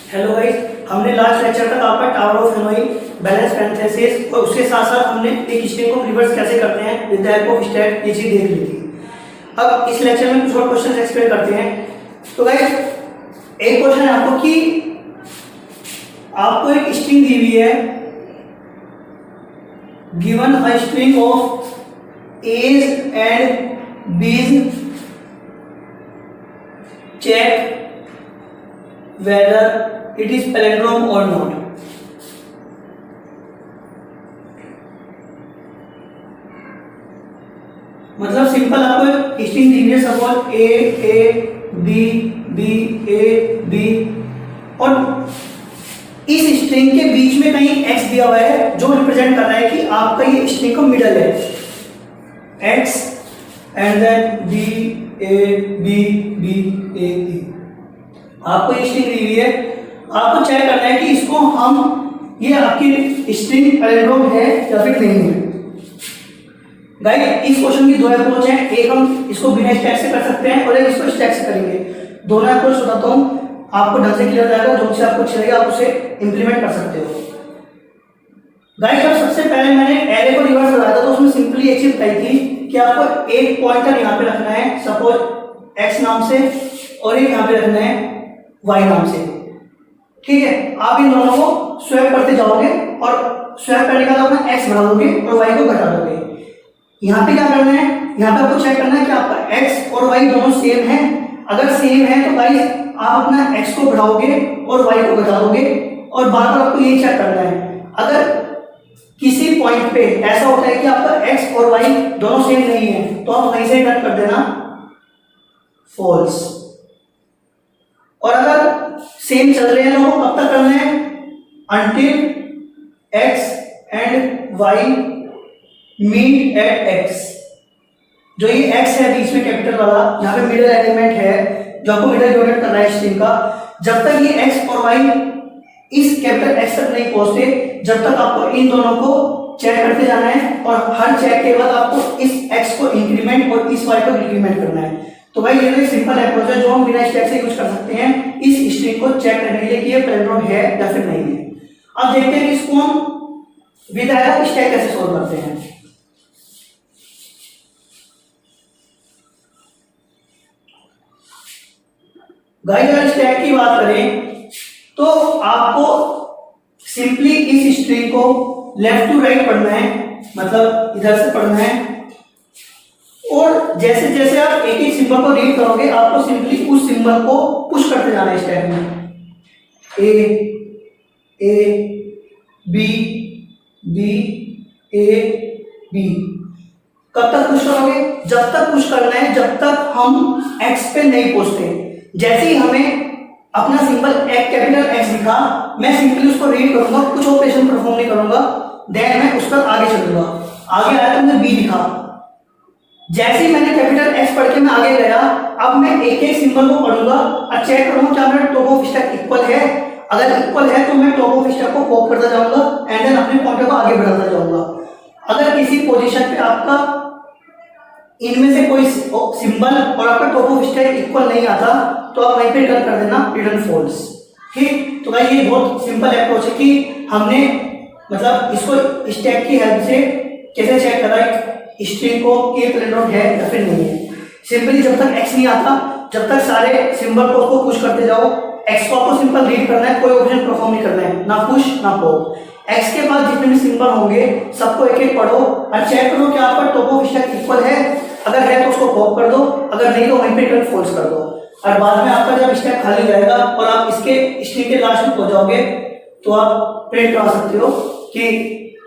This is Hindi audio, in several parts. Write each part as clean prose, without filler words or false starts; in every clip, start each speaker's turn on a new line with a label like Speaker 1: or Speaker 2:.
Speaker 1: हेलो गाइस, हमने लास्ट लेक्चर तक आपका tower of Hanoi, balance parenthesis और उसके साथ साथ हमने एक स्ट्रिंग को रिवर्स कैसे करते हैं with the help of stack ये चीज देख ली थी। अब इस लेक्चर में कुछ और क्वेश्चंस एक्सप्लेन करते हैं। तो गाइस एक क्वेश्चन है आपको कि आपको एक स्ट्रिंग दी हुई है, given a string of a's and b's, check whether it is palindrome or not। मतलब सिंपल आपको स्ट्रिंग दी है, suppose A B B A B और इस स्ट्रिंग के बीच में कहीं एक्स दिया हुआ है जो रिप्रेजेंट कर रहा है कि आपका ये स्ट्रिंग का मिडल है, X and then B A B B A B. आपको ये स्ट्रिंग दी हुई है, आपको चेक करना है कि इसको हम ये आपकी स्ट्रिंग पैलिंड्रोम है या फिर नहीं है। गाइस इस क्वेश्चन की दो अप्रोच है, एक हम इसको बिना स्टैक से कर सकते हैं और एक इसको स्टैक से करेंगे। दोनों अप्रोच बताता हूँ, आपको ढंग से क्लियर हो जाएगा, जो से आपको अच्छा लगेगा आप उसे इंप्लीमेंट कर सकते हो। गाइस जब सबसे पहले मैंने एरे को रिवर्स लगाया था तो उसमें सिंपली एक चीज बताई थी कि आपको एक पॉइंटर यहाँ पे रखना है, सपोज एक्स नाम से, और एक यहाँ पे रखना है वाई नाम से। ठीक है, आप इन दोनों को स्वैप करते जाओगे और स्वैप करने के बाद अपना एक्स बढ़ा दोगे और वाई को घटा दोगे। यहाँ पे क्या करना है, यहाँ पे आपको चेक करना है कि आपका एक्स और वाई दोनों सेम है। अगर सेम है तो गाइस आप अपना एक्स को बढ़ाओगे और वाई को घटा दोगे और बार बार आपको ये चेक करना है। अगर किसी पॉइंट पे ऐसा होता है कि आपका एक्स और वाई दोनों सेम नहीं है तो आप वहीं से कट कर देना फॉल्स। और अगर सेम चल रहे हैं तो कब तक करना है, until X and Y meet at X. जो ये एक्स है बीच में कैपिटल वाला, यहाँ पे मिडिल एलिमेंट है जो आपको मिडिल यूनिट कर रहा है स्ट्रिंग का, जब तक ये एक्स और वाई इस कैपिटल एक्स तक नहीं पहुंचते जब तक आपको इन दोनों को चेक करते जाना है और हर चेक के बाद आपको इस एक्स को इंक्रीमेंट और इस वाई को डिक्रीमेंट करना है। तो भाई ये एक सिंपल अप्रोच है जो हम बिना स्टैक से यूज कर सकते हैं इस स्ट्रिंग को चेक करने के लिए कि ये पैलिंड्रोम है या फिर नहीं है। अब देखते हैं कि इसको हम विद हेल्प ऑफ स्टैक कैसे सोल्व करते हैं। गाइस अगर स्टैक की बात करें तो आपको सिंपली इस स्ट्रिंग को लेफ्ट टू राइट पढ़ना है, मतलब इधर से पढ़ना है और जैसे जैसे आप एक एक सिंबल को रीड करोगे आपको सिंपली उस सिंबल को पुश करते जाना है स्टैक में। A B B A B. कब तक पुश करोगे, जब तक पुश करना है जब तक हम एक्स पे नहीं पहुंचते। जैसे ही हमें अपना सिंबल कैपिटल एक्स दिखा मैं सिंपली उसको रीड करूंगा, कुछ ऑपरेशन परफॉर्म नहीं करूंगा, देन मैं उस पर आगे चलूंगा। आगे आया तो मुझे बी दिखा, जैसे ही मैंने कैपिटल एक्स पढ़ के मैं आगे गया अब मैं एक एक सिंबल को पढ़ूंगा और चेक करूंगा क्या मेरा टॉप ऑफ स्टैक इक्वल है। अगर इक्वल है तो मैं टॉप ऑफ स्टैक को पॉप करता जाऊंगा एंड देन अपने पॉइंटर को आगे बढ़ाता जाऊंगा। अगर किसी पोजीशन पे आपका इनमें से कोई सिंबल और आपका टॉप ऑफ स्टैक इक्वल नहीं आता तो आप वहीं पे रिटर्न कर देना रिटर्न फॉल्स। ठीक, तो भाई ये बहुत सिंपल अप्रोच है कि हमने मतलब इसको स्टैक की हेल्प से कैसे चेक करा स्ट्रिंग को कि पैलिंड्रोम है या फिर नहीं है। सिंपली जब तक एक्स नहीं आता जब तक सारे सिंबल को उसको पुश करते जाओ। एक्स को आपको सिंपल रीड करना है, कोई ऑपरेशन परफॉर्म नहीं करना है, ना पुश ना पॉप। एक्स के बाद जितने भी सिंबल होंगे सबको एक एक पढ़ो और चेक करो कि आपका टॉप ऑफ स्टैक इक्वल है। अगर है तो उसको पॉप कर दो, अगर नहीं तो वहीं पे रिटर्न फॉल्स कर दो। और बाद में आपका जब स्टैक खाली रहेगा और आप इसके स्ट्रिंग के लास्ट में पहुंच जाओगे तो आप प्रिंट करा सकते हो कि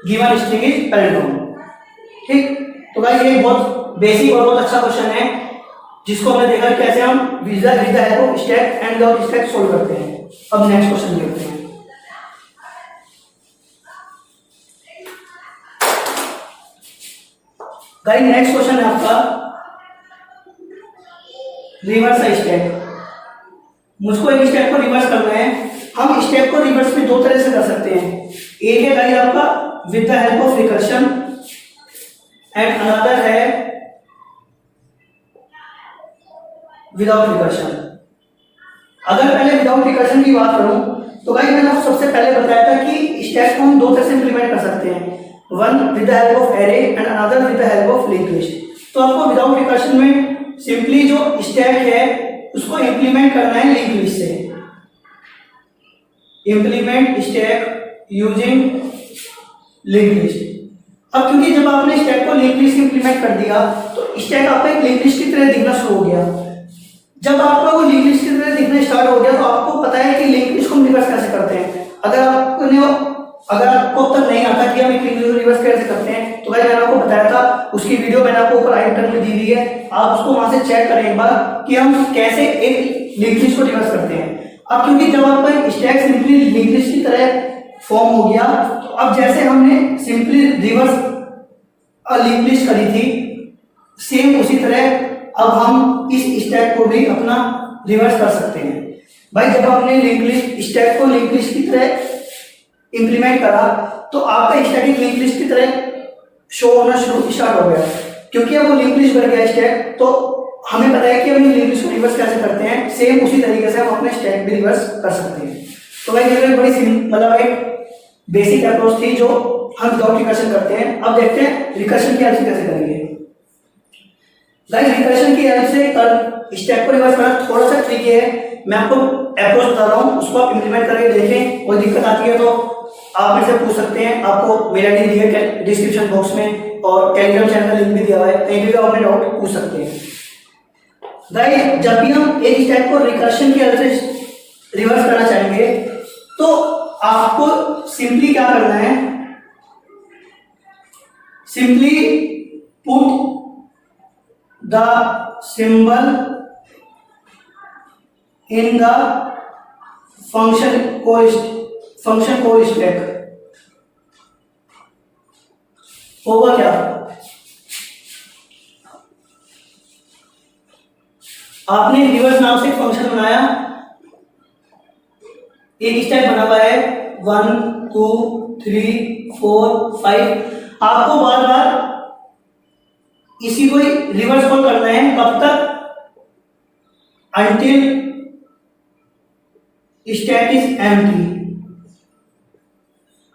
Speaker 1: गिवन स्ट्रिंग इज पैलिंड्रोम। ठीक, तो भाई ये बहुत बेसिक और बहुत अच्छा क्वेश्चन है जिसको हमने देखा कैसे हम with the help of stack and without stack solve करते हैं। अब नेक्स्ट क्वेश्चन देखते हैं। गाइस नेक्स्ट क्वेश्चन है आपका रिवर्स स्टैक। मुझको एक स्टेप को रिवर्स करना है। हम स्टेप को रिवर्स में दो तरह से कर सकते हैं। एक है गाइस आपका with the help of recursion and another है विदाउट रिकर्शन। अगर पहले विदाउट रिकर्शन की बात करूं तो गाइस मैंने आपको सबसे पहले बताया था कि स्टैक को हम दो तरह से इंप्लीमेंट कर सकते हैं, one with the help of array and another with the help of link list. तो आपको विदाउट रिकर्शन में सिंपली जो स्टैक है उसको इंप्लीमेंट करना है लिंक लिस्ट से। Implement stack using link list. अब क्योंकि जब आपने स्टैक को लिंक लिस्ट इंप्लीमेंट कर दिया तो स्टैक आपका एक लिंक लिस्ट की तरह दिखना शुरू हो गया। जब आपका वो लिंक लिस्ट की तरह दिखना स्टार्ट हो गया तो आपको पता है कि लिंक लिस्ट को रिवर्स कैसे करते हैं। अगर आपको अब तक नहीं आता कि हम एक लिंक लिस्ट रिवर्स कैसे करते हैं तो भाई मैंने आपको बताया था, उसकी वीडियो मैंने आपको ऊपर आई बटन में दी हुई है, आप उसको वहां से चेक करें एक बार कि हम कैसे एक लिंक लिस्ट को रिवर्स करते हैं। अब क्योंकि जब आपका स्टैक सिंपली लिंक लिस्ट की तरह फॉर्म हो गया तो अब जैसे हमने सिंपली रिवर्स लिंक लिस्ट करी थी सेम उसी तरह अब हम इस स्टैक को भी अपना रिवर्स कर सकते हैं। भाई जब हमने लिंक लिस्ट स्टैक को लिंक लिस्ट की तरह इंप्लीमेंट करा तो आपका स्टैक एक लिंक लिस्ट की तरह शो होना स्टार्ट हो गया। क्योंकि अब वो लिंक लिस्ट बन गया स्टैक तो हमें पता है कि हम लिंक लिस्ट को रिवर्स कैसे करते हैं, सेम उसी तरीके से हम अपने स्टैक भी रिवर्स कर सकते हैं। तो भाई ये बड़ी मतलब एक बेसिक अप्रोच थी जो हम विदाउट रिकर्शन करते हैं। अब देखते हैं रिकर्शन की हेल्प से कैसे करेंगे। गाइस रिकर्शन की हेल्प से स्टैक को रिवर्स करना थोड़ा सा ट्रिकी है, मैं आपको अप्रोच बता रहा हूँ, उसको आप इंप्लीमेंट करके देखें। कोई दिक्कत आती है तो आप मेरे से पूछ सकते हैं, आपको मेरा लिंक दिया है डिस्क्रिप्शन बॉक्स में और टेलीग्राम चैनल का लिंक भी दिया हुआ है, कहीं भी आप अपने डाउट पूछ सकते हैं। गाइस जब भी हम एक स्टैक को रिकर्शन की हेल्प से रिवर्स करना चाहेंगे तो आपको सिंपली क्या करना है, simply put the symbol in the function call stack. होगा क्या, आपने रिवर्स नाम से एक फंक्शन बनाया, एक स्टैक बना हुआ है 1 2 3 4 5। आपको बार बार इसी को रिवर्स कॉल करना है, कब तक, until स्टैक इज एम्प्टी।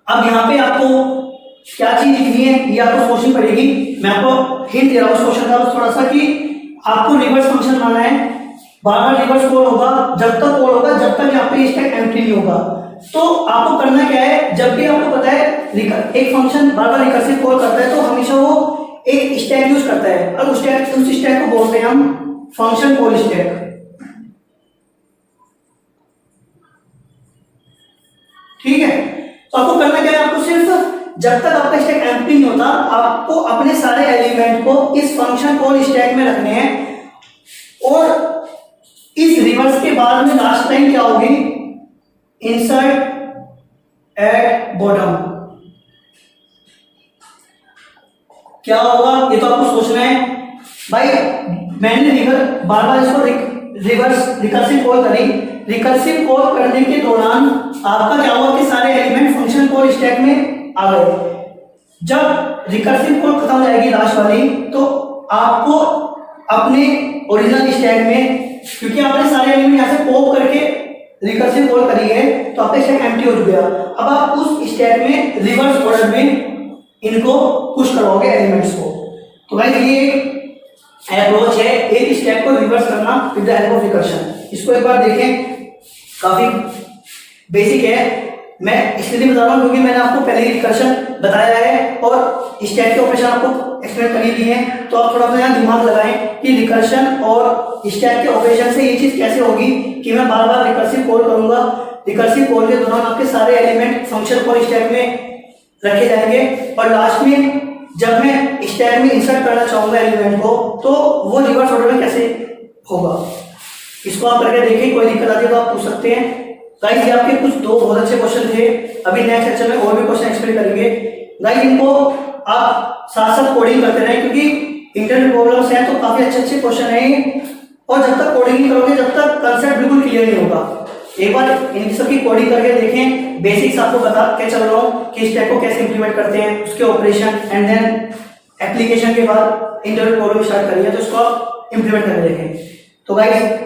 Speaker 1: अब यहां पे आपको क्या चीज लिखनी है ये आपको सोचनी पड़ेगी। मैं आपको हिंट दे रहा हूं उस क्वेश्चन का थोड़ा सा कि आपको रिवर्स फंक्शन बनाना है, बार बार रिवर्स कॉल होगा जब तक कॉल होगा जब तक यहाँ पे स्टैक एम्प्टी नहीं होगा। तो आपको करना क्या है, जब भी आपको पता है एक फंक्शन बार बार रिकर्सिव कॉल करता है तो हमेशा वो एक स्टैक यूज करता है और उस स्टैक को बोलते हैं हम फंक्शन कॉल स्टैक। ठीक है, तो आपको करना क्या है, आपको सिर्फ जब तक आपका स्टैक एम्प्टी नहीं होता आपको अपने सारे एलिमेंट को इस फंक्शन कॉल स्टैक में रखने हैं और इस रिवर्स के बाद में लास्ट लाइन क्या होगी, इंसर्ट एट बॉटम। क्या होगा ये तो आपको सोचना है। भाई मैंने बार बार इसको रिवर्स रिकर्सिव कॉल करी, रिकर्सिव कॉल करने के दौरान आपका क्या हुआ कि सारे एलिमेंट फंक्शन कॉल स्टैक में आ गए। जब रिकर्सिव कॉल खत्म हो जाएगी लास्ट वाली तो आपको अपने ओरिजिनल स्टैक में, क्योंकि आपने सारे एलिमेंट यहां से पॉप करके रिकर्सिव कॉल करी है तो आपका स्टैक एम्प्टी हो गया। अब आप उस स्टैक में रिवर्स ऑर्डर में इनको पुश करोगे एलिमेंट्स को। तो भाई ये अप्रोच है एक स्टैक को रिवर्स करना with the help of recursion. इसको एक बार देखें, काफी बेसिक है, मैं इसलिए बता रहा हूँ क्योंकि मैंने आपको पहले ही रिकर्शन बताया है और स्टैक के ऑपरेशन आपको एक्सप्लेन कर ही दिए हैं। तो आप थोड़ा सा यहाँ दिमाग लगाएं कि रिकर्शन और स्टैक के ऑपरेशन से ये चीज कैसे होगी कि मैं बार बार रिकर्सिव कॉल करूंगा, रिकर्सिव कॉल के दौरान आपके सारे एलिमेंट फंक्शन कॉल स्टैक में रखे जाएंगे और लास्ट में जब मैं स्टैक में इंसर्ट करना चाहूंगा एलिमेंट को तो वो रिवर्स ऑर्डर में कैसे होगा। इसको आप करके देखिए, कोई दिक्कत आती है तो आप पूछ सकते हैं। गाइस ये आपके कुछ दो बहुत अच्छे क्वेश्चन थे, अभी नेक्स्ट लेक्चर में और भी क्वेश्चन एक्सप्लेन करेंगे। गाइस इनको आप साथ साथ कोडिंग करते रहें क्योंकि इंटरनेट प्रॉब्लम्स हैं तो काफी अच्छे क्वेश्चन हैं और जब तक कोडिंग नहीं करोगे जब तक कंसेप्ट बिल्कुल क्लियर नहीं होगा। एक बार इन सबकी कोडिंग करके देखें, बेसिक्स आपको बता के चल रहा हूँ कि स्टैक को कैसे इंप्लीमेंट करते हैं, उसके ऑपरेशन एंड देन एप्लीकेशन के बाद इंटरनेट प्रॉब्लम स्टार्ट करिए तो इसको आप इंप्लीमेंट करके देखें। तो गाइस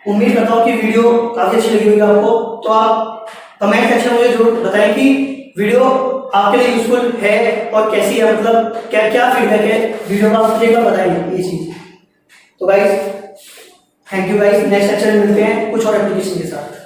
Speaker 1: उम्मीद करता हूँ कि वीडियो काफी अच्छी लगी होगी आपको, तो आप कमेंट सेक्शन में मुझे जरूर बताएं कि वीडियो आपके लिए यूजफुल है और कैसी है, मतलब क्या क्या फीडबैक है वीडियो का, आप मुझे बताइए ये चीज। तो guys thank you guys, next section में मिलते हैं कुछ और एप्लीकेशन के साथ।